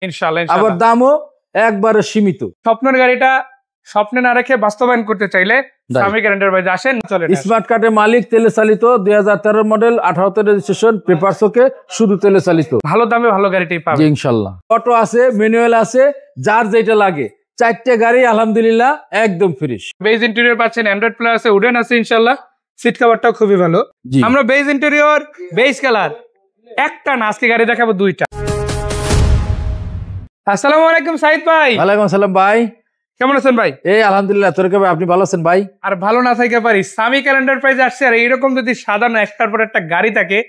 ইনশাআল্লাহ আবার দামও একবারে সীমিত। স্বপ্নের গাড়িটা স্বপ্নে না রেখে বাস্তবায়ন করতে চাইলে সামিক এন্টারপ্রাইজ আসেন, চলে স্মার্ট কার্ডের মালিক, তেলে চালিত, 2013 মডেল, 18তে রেজিস্ট্রেশন, পেপারস ওকে, শুধু তেলে চালিত। ভালো দামে ভালো গাড়িটাই পাবেন ইনশাআল্লাহ। অটো আছে, ম্যানুয়াল আছে, যার যেটা লাগে। 4টে গাড়ি আলহামদুলিল্লাহ একদম ফ্রেশ। বেজ ইন্টেরিয়র পাচ্ছেন, অ্যান্ড্রয়েড প্লে আছে, উডেন আছে ইনশাআল্লাহ। সিট কভারটাও খুবই ভালো। আমরা বেজ ইন্টেরিয়র, বেজ কালার একটা না, আজকে গাড়ি দেখাবো দুইটা। আসসালামু আলাইকুম সাইদ ভাই। ওয়ালাইকুম আসসালাম ভাই, কেমন আছেন ভাই? এই আলহামদুলিল্লাহ, তোর ভাই আপনি ভালো আছেন ভাই? আর ভালো না থাকতে পারি, সামিক এন্টারপ্রাইজ আসছে আর এইরকম যদি সাজানো একটার পর একটা গাড়ি থাকে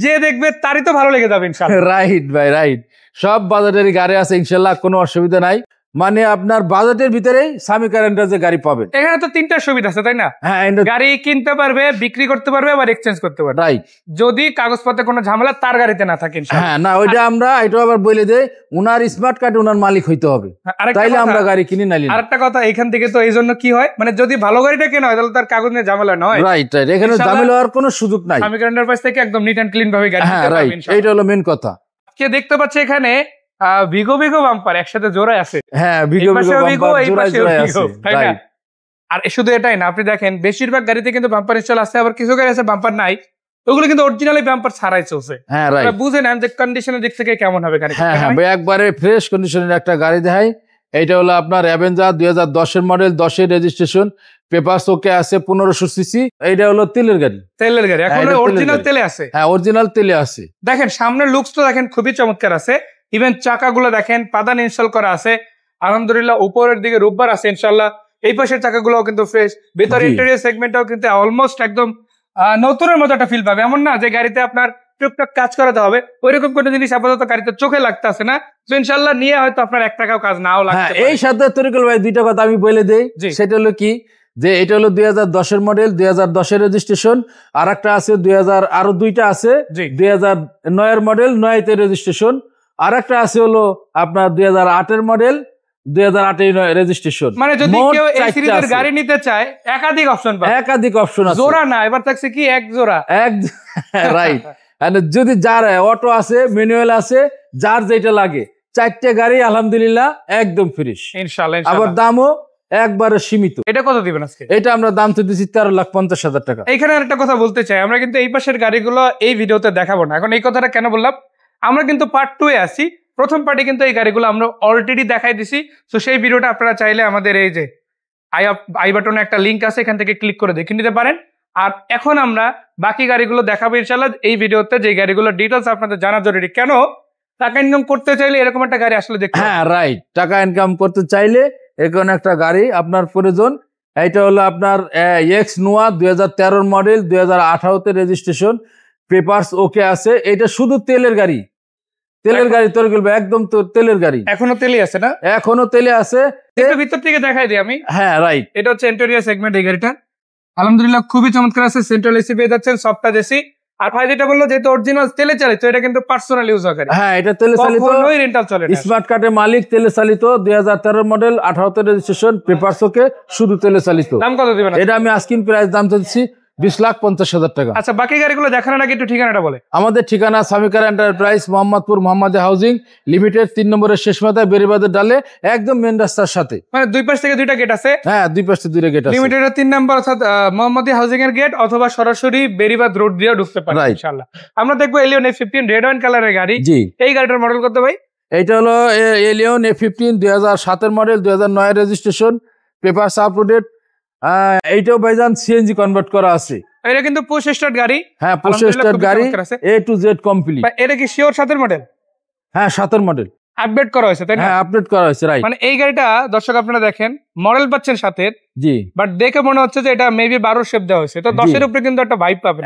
যে দেখবে তারই তো ভালো লেগে যাবে ইনশাআল্লাহ। রাইট ভাই, রাইট। সব বাজেটেরই গাড়ি আছে ইনশাআল্লাহ, কোনো অসুবিধা নাই। মানে আপনার বাজেটের ভিতরেই সামিক এন্টারপ্রাইজে গাড়ি পাবেন। এখানে তো তিনটা সুবিধা আছে তাই না? হ্যাঁ, গাড়ি কিনতে পারবে, বিক্রি করতে পারবে, আবার এক্সচেঞ্জ করতে পারবে। রাইট। যদি কাগজপত্রে কোনো ঝামেলা তার গাড়িতে না থাকে ইনশাআল্লাহ। হ্যাঁ, না ওইটা আমরা এটা আবার বলে দেই, উনার স্মার্ট কার্ড উনার মালিক হইতে হবে, তাইলে আমরা গাড়ি কিনি নালি। আরেকটা কথা, এখান থেকে তো এই জন্য কি হয়, মানে যদি ভালো গাড়িটা কেনা হয় তাহলে তার কাগজ নিয়ে ঝামেলা নয়। Right, right. এখানে ঝামেলা হওয়ার কোনো সুযোগ নাই। সামিক এন্টারপ্রাইজ থেকে একদম নিট এন্ড ক্লিন ভাবে গাড়ি হ্যাঁ, রাইট, এইটা হলো মেন কথা। কে দেখতে পাচ্ছে এখানে ভিগো ভিগো বাম্পার একসাথে জোড়ায় আছে। হ্যাঁ, ভিগো ভিগো বাম্পার জোড়ায় জোড়ায় আছে, রাইট। আর শুধু এটাই না, আপনি দেখেন বেশিরভাগ গাড়িতে কিন্তু বাম্পার ইনস্টল আছে, আবার কিছু গাড়ি আছে বাম্পার নাই, ওগুলো কিন্তু অরিজিনালি বাম্পার ছাড়াই চলছে। হ্যাঁ, রাইট। বুঝে নেন যে কন্ডিশনের দিক থেকে কেমন হবে গাড়ি। হ্যাঁ হ্যাঁ, একবারে ফ্রেশ কন্ডিশনের একটা গাড়ি দেখাই। এইটা হলো আপনার Avenger 2010 model, 10 registration, papers okay আছে, 1500 সিসি। এইটা হলো তেলের গাড়ি। তেলের গাড়ি এখন অরিজিনাল তেলে আছে। হ্যাঁ, অরিজিনাল তেলে আছে। দেখেন সামনের লুকস তো দেখেন খুবই চমৎকার আছে। ইভেন চাকাগুলো দেখেন পাদান ইনস্টল করা আছে আলহামদুলিল্লাহ, উপরের দিকে রূপবার আছে ইনশাআল্লাহ। এই পাশের চাকাগুলো কিন্তু ফ্রেশ, ভিতরে ইন্টেরিয়র সেগমেন্টটাও কিন্তু অলমোস্ট একদম নতুনের মতো একটা ফিল পাবে। এমন না যে গাড়িতে আপনার টুকটাক কাজ করাতে হবে, ওইরকম কোনো জিনিস আপাতত গাড়িতে চোখে লাগতেছে না। তো ইনশাআল্লাহ নিয়ে হয়তো আপনার 1 টাকাও কাজ নাও লাগতে পারে। এই সাথে তরিকুল ভাই দুইটা কথা আমি বলে দেই, সেটা হলো কি, যে এটা হলো 2010 মডেল, 2010 রেজিস্ট্রেশন। আর একটা আছে 2000, আরো দুইটা আছে 2009 মডেল, 9তে রেজিস্ট্রেশন। আর একটা আছে হলো আপনার 2008 মডেল, 2008 রেজিস্ট্রেশন। মানে যদি কেউ এই সিরিজের গাড়ি নিতে চায় একাধিক অপশন পাবে, একাধিক অপশন আছে, জোড়া না, এবার থাকছে কি এক জোড়া। রাইট। যদি যার অটো আছে, ম্যানুয়াল আছে, যার যেটা লাগে, 4টে গাড়ি আলহামদুলিল্লাহ একদম ফ্রেশ ইনশাআল্লাহ। আবার দামও একবারে সীমিত। এটা কত দিবেন আজকে? এটা আমরা দাম তো দিচ্ছি 13,50,000 টাকা। এইখানে আরেকটা কথা বলতে চাই, আমরা কিন্তু এই পাশের গাড়িগুলো এই ভিডিওতে দেখাবো না। এখন এই কথাটা কেন বললাম, আমরা কিন্তু পার্ট 2 এ আছি। প্রথম পার্টে কিন্তু এই গাড়িগুলো আমরা অলরেডি দেখাই দিছি। তো সেই ভিডিওটা আপনারা চাইলে আমাদের এই যে আই বাটনে একটা লিঙ্ক আছে, এখান থেকে ক্লিক করে দেখে নিতে পারেন। আর এখন আমরা বাকি গাড়িগুলো দেখাবো ইনশাআল্লাহ এই ভিডিওতে, যে গাড়িগুলোর ডিটেইলস আপনাদের জানা জরুরি। কেন, টাকা ইনকাম করতে চাইলে এরকম একটা গাড়ি আসলে দেখতে। হ্যাঁ, রাইট। টাকা ইনকাম করতে চাইলে এরকম একটা গাড়ি আপনার প্রয়োজন। এটা হলো আপনার এক্স নোয়া, 2013 মডেল, 2018তে রেজিস্ট্রেশন, পেপারস ওকে আছে। এটা শুধু তেলের গাড়ি, তেলের গাড়ি তোর বলবে, একদম তো তেলের গাড়ি। এখনো তেলে আছে না? এখনো তেলে আছে। একটু ভিতর থেকে দেখাই দিই আমি। হ্যাঁ, রাইট। এটা হচ্ছে ইন্টেরিয়র সেগমেন্ট এই গাড়িটা, আলহামদুলিল্লাহ খুবই চমৎকার আছে। সেন্ট্রাল এসি পেয়ে যাচ্ছেন, সফট এসি। আর ভাই যেটা বললো, যেহেতু অরিজিনাল তেলে চালিত, এটা কিন্তু পার্সোনাল ইউজ হয়। হ্যাঁ, এটা তেলে চালিত, কখনোই রেন্টাল চলে না। স্মার্ট কার্ডের মালিক, তেলে চালিত, 2013 মডেল, 18তে রেজিস্ট্রেশন, পেপারস ওকে, শুধু তেলে চালিত। দাম কত দিবেন? এটা আমি আস্কিং প্রাইস দাম চাচ্ছি 20,50,000 টাকা। আচ্ছা, বাকি গাড়িগুলো দেখানোর আগে একটু ঠিকানাটা বলে। আমাদের ঠিকানা সামিক এন্টারপ্রাইজ, মোহাম্মদপুর মোহাম্মদে হাউজিং লিমিটেড, 3 নম্বরের শেষ মাথায়, বেরিবাদের ডালে, একদম মেন রাস্তার সাথে। মানে দুই পাশ থেকে দুইটা গেট আছে। হ্যাঁ, দুই পাশে দুইটা গেট আছে। লিমিটেডের 3 নম্বর অর্থাৎ মোহাম্মদী হাউজিং এর গেট, অথবা সরাসরি বেরিবাদ রোড দিয়ে ঢুকতে পারেন ইনশাআল্লাহ। আমরা দেখবো এলিয়ন A15 রেড ওয়াইন কালারের গাড়ি। জি, এই গাড়িটার মডেল কত ভাই? এইটা হলো Allion A15, 2007 model, 2009 registration, papers update. এইটাও ভাইজান সিএনজি কনভার্ট করা আছে। এটা কিন্তু পুশ স্টার্ট গাড়ি। হ্যাঁ, পুশ স্টার্ট গাড়ি, A to Z কমপ্লিট। এটা কি শিওর 7 মডেল? হ্যাঁ, 7 মডেল। আপডেট করা হয়েছে তাই না? হ্যাঁ, আপডেট করা হয়েছে, রাইট। মানে এই গাড়িটা দর্শক আপনারা দেখেন, মডেল পাচ্ছেন 7 এর। জি, বাট দেখে মনে হচ্ছে যে এটা মেবি 12 শেপ দেওয়া হয়েছে। তো 10 এর উপরে কিন্তু একটা ভাইব পাবেন।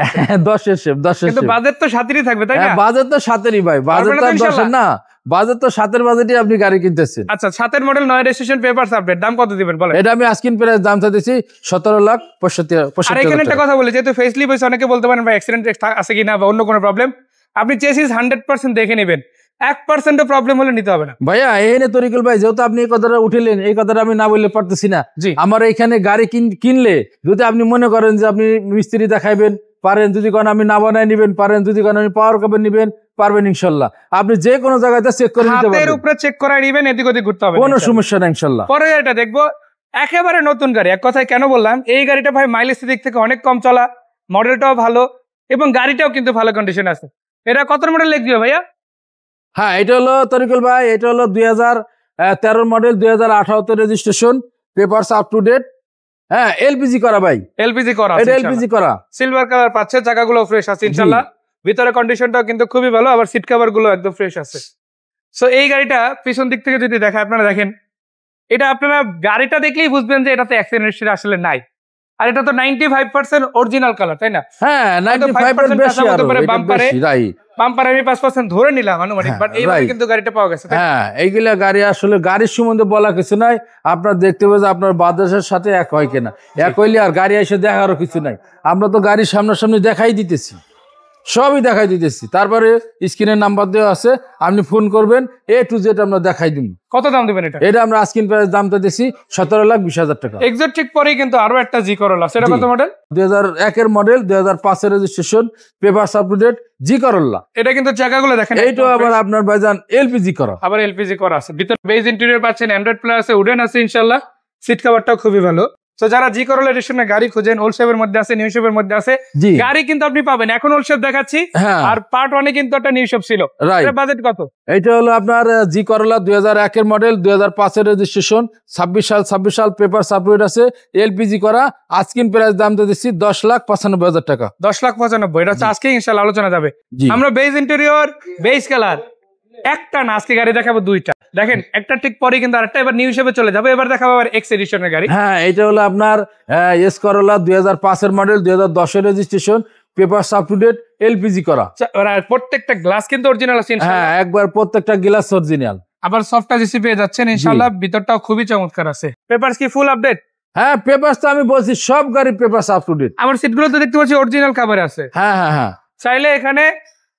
10 এর শেপ, 10 এর কিন্তু শেপ। বাজেট তো 7 থাকবে তাই না? বাজেট তো 7 ভাই, বাজেট তো 10 না, বাজেট তো 7 বাজেটই আপনি গাড়ি কিনতেছেন। আচ্ছা, 7 মডেল, 9 রেজিস্ট্রেশন, পেপারস আপডেট, দাম কত দিবেন বলেন? এটা আমি আস্কিং প্রাইস দাম চাইতেছি 17,65,000। আর এখানে একটা কথা বলি, যেহেতু ফেসলিপ হয়েছে, অনেকে বলতে পারেন ভাই অ্যাক্সিডেন্ট আছে কিনা বা অন্য কোনো প্রবলেম। আপনি চেসিস 100% দেখে নেবেন, 1% প্রবলেম হলে নিতে হবে না ভাইয়া। এখানে তরিকুল ভাই, যেহেতু আপনি এই কথাটা উঠিলেন, এই কথাটা আমি না বললে পারতেছি না। জি, আমার এখানে গাড়ি কিনলে যদি আপনি মনে করেন যে আপনি মিস্ত্রি দেখাইবেন, পারেন, যদি কোন আমি না বানায় নিবেন পারেন, যদি কোন আমি পাওয়ার কাপড় নিবেন পারবেন ইনশাল্লাহ। আপনি যে কোনো জায়গাতে চেক করে নিতে পারবেন, হাতের উপরে চেক করে নিবেন, এদিক ওদিক ঘুরতে হবে কোনো সমস্যা নাই ইনশাল্লাহ। পরে এটা দেখবো একেবারে নতুন গাড়ি। এক কথায় কেন বললাম, এই গাড়িটা ভাই মাইলেজ দিক থেকে অনেক কম চলা, মডেলটাও ভালো এবং গাড়িটাও কিন্তু ভালো কন্ডিশন আছে। এটা কত মডেল লিখবে ভাইয়া? হ্যাঁ, এটা হলো তরিকুল ভাই, এটা হলো 2013 model, 2018 registration, papers up to date. হ্যাঁ, এলপিজি করা ভাই, এলপিজি করা, এটা এলপিজি করা, সিলভার কালার পাচ্ছে, চাকাগুলো ফ্রেশ আছে ইনশাআল্লাহ, ভিতরে কন্ডিশনটাও কিন্তু খুবই ভালো, আবার সিট কভার গুলো একদম ফ্রেশ আছে। সো এই গাড়িটা পিছন দিক থেকে যদি দেখায়, আপনারা দেখেন, এটা আপনারা গাড়িটা দেখলেই বুঝবেন যে এটাতে অ্যাক্সিডেন্ট হিস্ট্রি আসলে নাই। আর এটা তো 95% অরিজিনাল কালার, তাই না? হ্যাঁ, 95% বেশি আরো, বাম্পারে বাম্পারে আমি 5% ধরে নিলাম আনুমানিক, বাট এইভাবে কিন্তু গাড়িটা পাওয়া গেছে। হ্যাঁ, এইগুলা গাড়ি আসলে গাড়ির সম্বন্ধে বলা কিছু নাই, আপনার দেখতে হবে যে আপনার বাজারের সাথে এক হয় কিনা। এক হইলে আর গাড়ি এসে দেখারও কিছু নাই, আমরা তো গাড়ির সামনাসামনি দেখাই দিতেছি, সবই দেখাই দিতেছি। তারপরে স্ক্রিনের নাম্বার দেওয়া আছে, আপনি ফোন করবেন, A to Z আমরা দেখাই দিব। কত দাম দিবেন এটা? এটা আমরা আস্কিং প্রাইস দামটা দিছি 17,20,000 টাকা। এক্সোটিক পরেই কিন্তু আরো একটা জি করোলা, সেটা কত মডেল? 2001 এর মডেল, 2005 এর registration, papers up to date, G Corolla. এটা কিন্তু জায়গাগুলো দেখেন, এইটা আবার আপনার ভাইজান এলপিজি করা, আবার এলপিজি করা আছে। ভিতরে বেজ ইন্টেরিয়র পাচ্ছেন, অ্যান্ড্রয়েড প্লে আছে, উডেন আছে ইনশাআল্লাহ, সিট কভারটাও খুবই ভালো। তো যারা জি করোলা এডিশনে গাড়ি খুঁজেন, ওল্ড শেপের মধ্যে আছে, নিউ শেপের মধ্যে আছে, গাড়ি কিন্তু আপনি পাবেন। এখন ওল্ড শেপ দেখাচ্ছি, আর পার্ট 1 এ কিন্তু একটা নিউ শেপ ছিল। এর বাজেট কত? এটা হলো আপনার জি করোলা 2001 এর মডেল, 2005 এর রেজিস্ট্রেশন, 26 সাল পেপার সাবমিট আছে, এলপিজি করা। আজকিন প্রাইস দাম দিচ্ছি 10,95,000 টাকা। 10,95,000, এটা হচ্ছে আজকে ইনশাআল্লাহ আলোচনা যাবে। আমরা বেজ ইন্টেরিয়র, বেজ কালার একটা না, আজকে গাড়ি দেখাবো দুইটা। দেখেন, একটা ঠিক পরে কিন্তু আরেকটা এবার নিউ হিসেবে চলে যাবে। এবার দেখাবো আবার এক্স এডিশনের গাড়ি। হ্যাঁ, এটা হলো আপনার এস করোলা 2005 এর মডেল, 2010 এর registration, paper up to date, LPG করা। প্রত্যেকটা গ্লাস কিন্তু অরিজিনাল আছে ইনশাআল্লাহ। হ্যাঁ, একবার প্রত্যেকটা গ্লাস অরিজিনাল। আবার সফট টাচ এসি পেয়ে যাচ্ছেন ইনশাআল্লাহ, ভিতরটাও খুবই চমৎকার আছে। পেপারস কি ফুল আপডেট? হ্যাঁ, পেপারস তো আমি বলছি সব গাড়ি পেপারস আপ টু ডেট। আমার সিটগুলো তো দেখতে পাচ্ছি অরিজিনাল কভার আছে। হ্যাঁ হ্যাঁ হ্যাঁ, চাইলে এখানে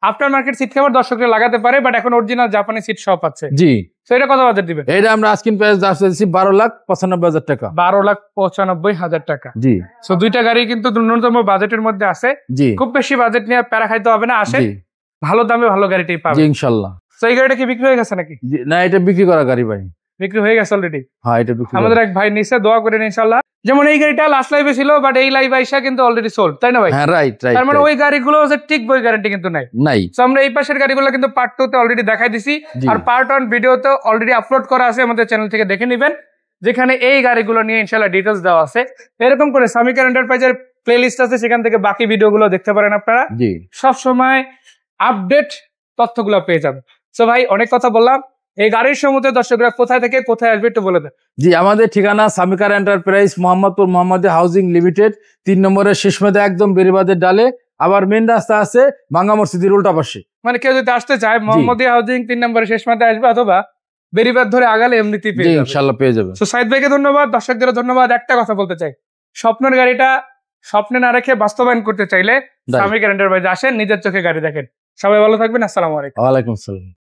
আফটার মার্কেট সিট কভার দর্শকরা লাগাতে পারে, বাট এখন অরিজিনাল জাপানি সিট সব আছে। জি। তো এটা কত বাজেট দিবেন? এটা আমরা আজকিন প্রাইস দিচ্ছি 12,95,000 টাকা। 12,95,000 টাকা। জি। সো দুইটা গাড়ি কিন্তু ন্যূনতম বাজেটের মধ্যে আছে। জি। খুব বেশি বাজেট নিয়ে প্যারা খাইতে হবে না, আসেন ভালো দামে ভালো গাড়িটাই পাবেন। জি ইনশাআল্লাহ। তো এই গাড়িটা কি বিক্রি হয়ে গেছে নাকি? না, এটা বিক্রি করা গাড়ি ভাই। বিক্রি হয়ে গেছে অলরেডি? হ্যাঁ, এটা বিক্রি। আমাদের এক ভাই নিচে, দোয়া করেন ইনশাআল্লাহ। যেমন এই গাড়িটা লাস্ট লাইভে ছিল, বাট এই লাইভ আইসা কিন্তু অলরেডি সোল্ড, তাই না ভাই? হ্যাঁ, রাইট রাইট। তার মানে ওই গাড়িগুলো যে ঠিক বই গ্যারান্টি কিন্তু নাই। তো আমরা এই পাশের গাড়িগুলো কিন্তু পার্ট 2 তে অলরেডি দেখাই দিছি, আর পার্ট 1 ভিডিওতে অলরেডি আপলোড করা আছে, আমাদের চ্যানেল থেকে দেখে নেবেন, যেখানে এই গাড়িগুলো নিয়ে ইনশাআল্লাহ ডিটেইলস দেওয়া আছে। এরকম করে সামিকার এন্টারপ্রাইজের প্লেলিস্ট আছে, সেখান থেকে বাকি ভিডিওগুলো দেখতে পারেন আপনারা। সব সময় আপডেট তথ্যগুলো পেয়ে যাবেন। সো ভাই, অনেক কথা বললাম, এই গাড়ির সম্বন্ধে দর্শকরা কোথায় থেকে কোথায় আসবে একটু বলে দেন। জি, আমাদের ঠিকানা সামিকার enterprise, Mohammadpur Mohammadia housing limited, 3 নম্বরের শেষ মেদে একদম বেরিবাদের ডালে। আবার মেন রাস্তা আছে ভাঙ্গা মসজিদের উল্টা পাশে। মানে কেউ যদি আসতে চায়, মোহাম্মদিয়া হাউজিং 3 নম্বরের শেষ মেদে আসবে, অথবা বেরিবাদ ধরে আগালে এমনিতেই পেয়ে যাবে, ইনশাআল্লাহ পেয়ে যাবে। সো সাইদ ভাইকে ধন্যবাদ, দর্শকদের ধন্যবাদ। একটা কথা বলতে চাই, স্বপ্নের গাড়িটা স্বপ্নে না রেখে বাস্তবায়ন করতে চাইলে সামিকার এন্টারপ্রাইজ আসেন, নিজের চোখে গাড়ি দেখেন। সবাই ভালো থাকবেন, আসসালামু আলাইকুম। ওয়ালাইকুম আসসালাম।